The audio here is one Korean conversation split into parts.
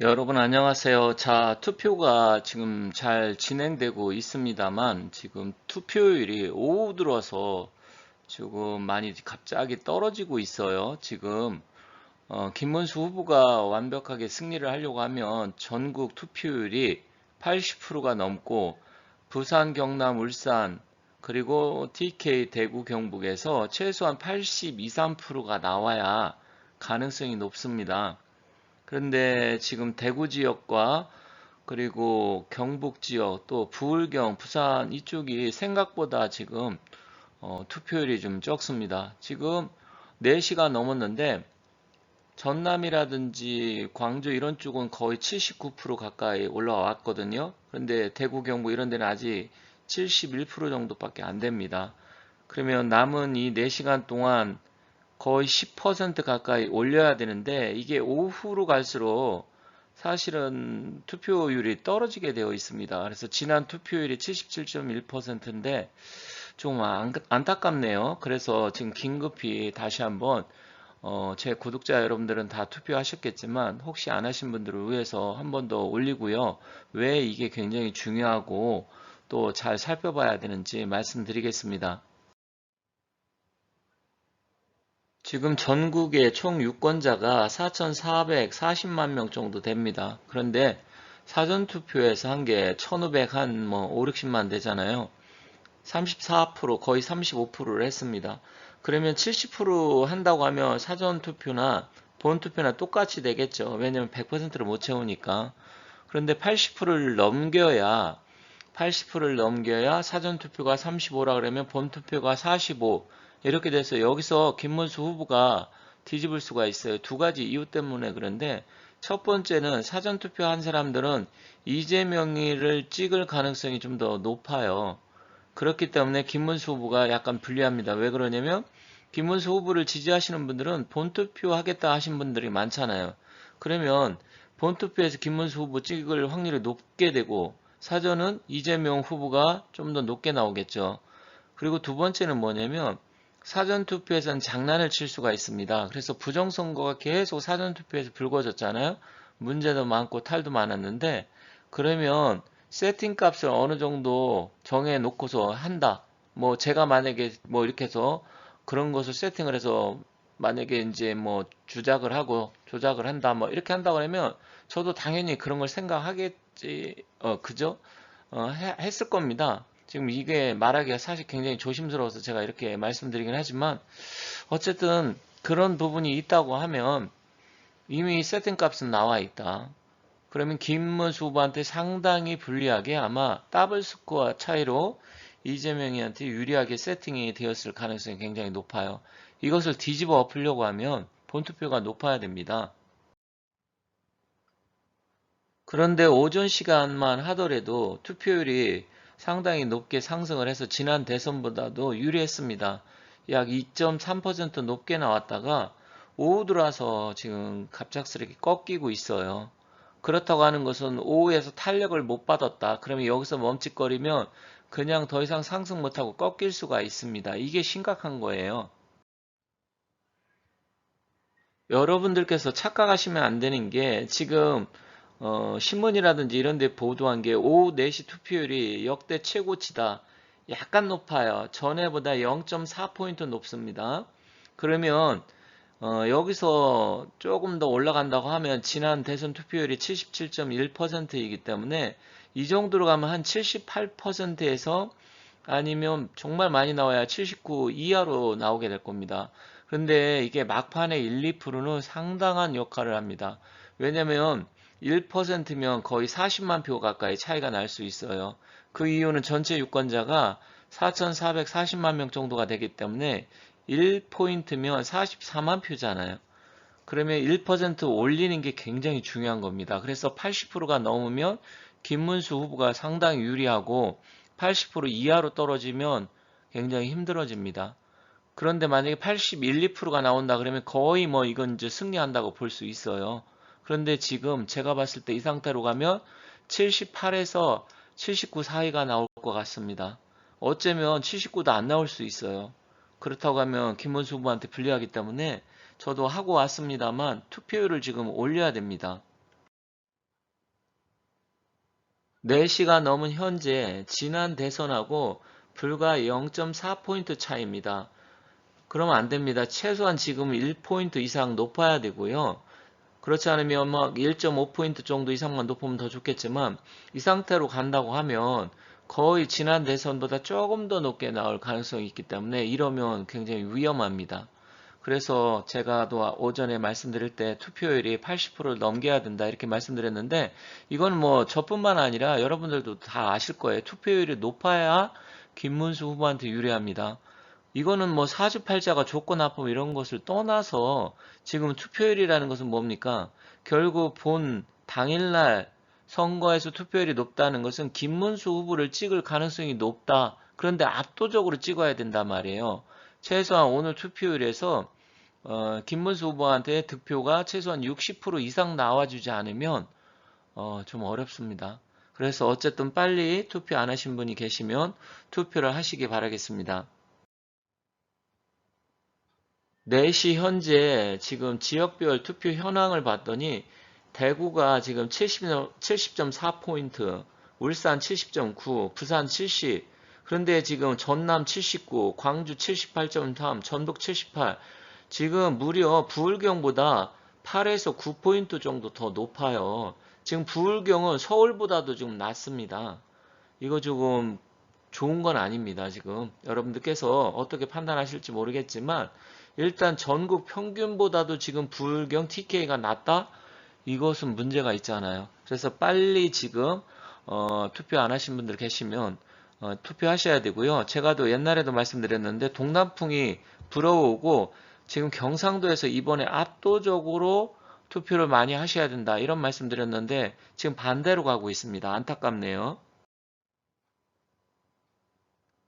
여러분 안녕하세요. 자, 투표가 지금 잘 진행되고 있습니다만 지금 투표율이 오후 들어서 지금 많이 갑자기 떨어지고 있어요. 지금 김문수 후보가 완벽하게 승리를 하려고 하면 전국 투표율이 80%가 넘고 부산, 경남, 울산 그리고 TK, 대구, 경북에서 최소한 82, 3%가 나와야 가능성이 높습니다. 그런데 지금 대구 지역과 그리고 경북 지역 또 부울경, 부산 이쪽이 생각보다 지금 투표율이 좀 적습니다. 지금 4시가 넘었는데 전남이라든지 광주 이런 쪽은 거의 79% 가까이 올라왔거든요. 그런데 대구, 경북 이런 데는 아직 71% 정도밖에 안 됩니다. 그러면 남은 이 4시간 동안 거의 10% 가까이 올려야 되는데 이게 오후로 갈수록 사실은 투표율이 떨어지게 되어 있습니다. 그래서 지난 투표율이 77.1%인데 좀 안타깝네요. 그래서 지금 긴급히 다시 한번 제 구독자 여러분들은 다 투표하셨겠지만 혹시 안 하신 분들을 위해서 한 번 더 올리고요. 왜 이게 굉장히 중요하고 또 잘 살펴봐야 되는지 말씀드리겠습니다. 지금 전국의 총 유권자가 4,440만 명 정도 됩니다. 그런데 사전투표에서 한 게 1,500 한 뭐 5, 60만 되잖아요. 34% 거의 35%를 했습니다. 그러면 70% 한다고 하면 사전투표나 본투표나 똑같이 되겠죠. 왜냐면 100%를 못 채우니까. 그런데 80%를 넘겨야 사전투표가 35라 그러면 본투표가 45 이렇게 돼서 여기서 김문수 후보가 뒤집을 수가 있어요. 두 가지 이유 때문에. 그런데 첫 번째는 사전투표 한 사람들은 이재명이를 찍을 가능성이 좀 더 높아요. 그렇기 때문에 김문수 후보가 약간 불리합니다. 왜 그러냐면 김문수 후보를 지지하시는 분들은 본투표 하겠다 하신 분들이 많잖아요. 그러면 본투표에서 김문수 후보 찍을 확률이 높게 되고 사전은 이재명 후보가 좀 더 높게 나오겠죠. 그리고 두 번째는 뭐냐면 사전투표에서는 장난을 칠 수가 있습니다. 그래서 부정선거가 계속 사전투표에서 불거졌잖아요. 문제도 많고 탈도 많았는데 그러면 세팅값을 어느 정도 정해 놓고서 한다. 뭐 제가 만약에 뭐 이렇게 해서 그런 것을 세팅을 해서 만약에 이제 뭐 주작을 하고 조작을 한다 뭐 이렇게 한다 그러면 저도 당연히 그런 걸 생각하겠지 그죠? 했을 겁니다. 지금 이게 말하기가 사실 굉장히 조심스러워서 제가 이렇게 말씀드리긴 하지만 어쨌든 그런 부분이 있다고 하면 이미 세팅 값은 나와 있다. 그러면 김문수 후보한테 상당히 불리하게 아마 더블 스코어 차이로 이재명이한테 유리하게 세팅이 되었을 가능성이 굉장히 높아요. 이것을 뒤집어 엎으려고 하면 본투표가 높아야 됩니다. 그런데 오전 시간만 하더라도 투표율이 상당히 높게 상승을 해서 지난 대선보다도 유리했습니다. 약 2.3% 높게 나왔다가 오후 들어와서 지금 갑작스럽게 꺾이고 있어요. 그렇다고 하는 것은 오후에서 탄력을 못 받았다. 그러면 여기서 멈칫거리면 그냥 더 이상 상승 못하고 꺾일 수가 있습니다. 이게 심각한 거예요. 여러분들께서 착각하시면 안 되는 게 지금 신문이라든지 이런 데 보도한 게 오후 4시 투표율이 역대 최고치다. 약간 높아요. 전에보다 0.4포인트 높습니다. 그러면 여기서 조금 더 올라간다고 하면 지난 대선 투표율이 77.1%이기 때문에 이 정도로 가면 한 78%에서 아니면 정말 많이 나와야 79 이하로 나오게 될 겁니다. 그런데 이게 막판에 1, 2%는 상당한 역할을 합니다. 왜냐면 1%면 거의 40만 표 가까이 차이가 날 수 있어요. 그 이유는 전체 유권자가 4,440만 명 정도가 되기 때문에 1포인트면 44만 표잖아요. 그러면 1% 올리는 게 굉장히 중요한 겁니다. 그래서 80%가 넘으면 김문수 후보가 상당히 유리하고 80% 이하로 떨어지면 굉장히 힘들어집니다. 그런데 만약에 81, 2%가 나온다 그러면 거의 뭐 이건 이제 승리한다고 볼 수 있어요. 그런데 지금 제가 봤을 때 이 상태로 가면 78에서 79 사이가 나올 것 같습니다. 어쩌면 79도 안 나올 수 있어요. 그렇다고 하면 김문수 후보한테 불리하기 때문에 저도 하고 왔습니다만 투표율을 지금 올려야 됩니다. 4시가 넘은 현재 지난 대선하고 불과 0.4포인트 차이입니다. 그러면 안 됩니다. 최소한 지금 1포인트 이상 높아야 되고요. 그렇지 않으면 막 1.5포인트 정도 이상만 높으면 더 좋겠지만 이 상태로 간다고 하면 거의 지난 대선보다 조금 더 높게 나올 가능성이 있기 때문에 이러면 굉장히 위험합니다. 그래서 제가 또 오전에 말씀드릴 때 투표율이 80%를 넘겨야 된다 이렇게 말씀드렸는데 이건 뭐 저뿐만 아니라 여러분들도 다 아실 거예요. 투표율이 높아야 김문수 후보한테 유리합니다. 이거는 뭐 사주팔자가 좋고 나쁨 이런 것을 떠나서 지금 투표율이라는 것은 뭡니까? 결국 본 당일날 선거에서 투표율이 높다는 것은 김문수 후보를 찍을 가능성이 높다. 그런데 압도적으로 찍어야 된단 말이에요. 최소한 오늘 투표율에서 김문수 후보한테 득표가 최소한 60% 이상 나와주지 않으면 좀 어렵습니다. 그래서 어쨌든 빨리 투표 안 하신 분이 계시면 투표를 하시기 바라겠습니다. 4시 현재 지금 지역별 투표 현황을 봤더니 대구가 지금 70.4포인트, 울산 70.9, 부산 70, 그런데 지금 전남 79, 광주 78.3, 전북 78, 지금 무려 부울경보다 8에서 9포인트 정도 더 높아요. 지금 부울경은 서울보다도 좀 낮습니다. 이거 조금 좋은 건 아닙니다. 지금 여러분들께서 어떻게 판단하실지 모르겠지만 일단 전국 평균보다도 지금 부울경 TK가 낮다? 이것은 문제가 있잖아요. 그래서 빨리 지금 투표 안 하신 분들 계시면 투표하셔야 되고요. 제가 또 옛날에도 말씀드렸는데 동남풍이 불어오고 지금 경상도에서 이번에 압도적으로 투표를 많이 하셔야 된다 이런 말씀드렸는데 지금 반대로 가고 있습니다. 안타깝네요.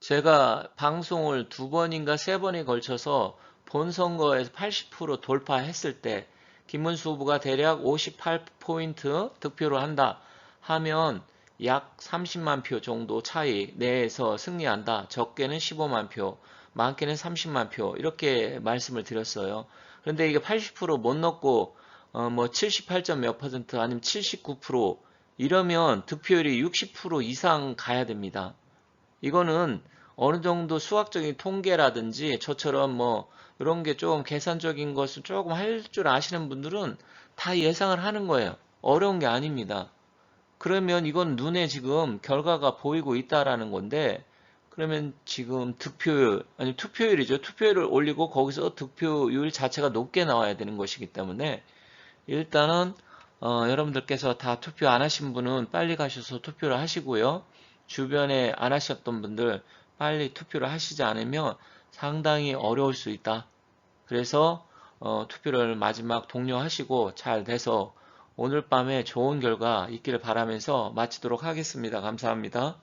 제가 방송을 2번인가 3번에 걸쳐서 본선거에서 80% 돌파했을 때 김문수 후보가 대략 58포인트 득표를 한다 하면 약 30만 표 정도 차이 내에서 승리한다. 적게는 15만 표, 많게는 30만 표 이렇게 말씀을 드렸어요. 그런데 이게 80%못 넣고 뭐 78점 몇 퍼센트 아니면 79% 이러면 득표율이 60% 이상 가야 됩니다. 이거는 어느 정도 수학적인 통계라든지 저처럼 뭐 이런 게 좀 계산적인 것을 조금 할 줄 아시는 분들은 다 예상을 하는 거예요. 어려운 게 아닙니다. 그러면 이건 눈에 지금 결과가 보이고 있다라는 건데 그러면 지금 득표율 아니 투표율이죠. 투표율을 올리고 거기서 득표율 자체가 높게 나와야 되는 것이기 때문에 일단은 여러분들께서 다 투표 안 하신 분은 빨리 가셔서 투표를 하시고요. 주변에 안 하셨던 분들 빨리 투표를 하시지 않으면 상당히 어려울 수 있다. 그래서 투표를 마지막 독려하시고 잘 돼서 오늘 밤에 좋은 결과 있기를 바라면서 마치도록 하겠습니다. 감사합니다.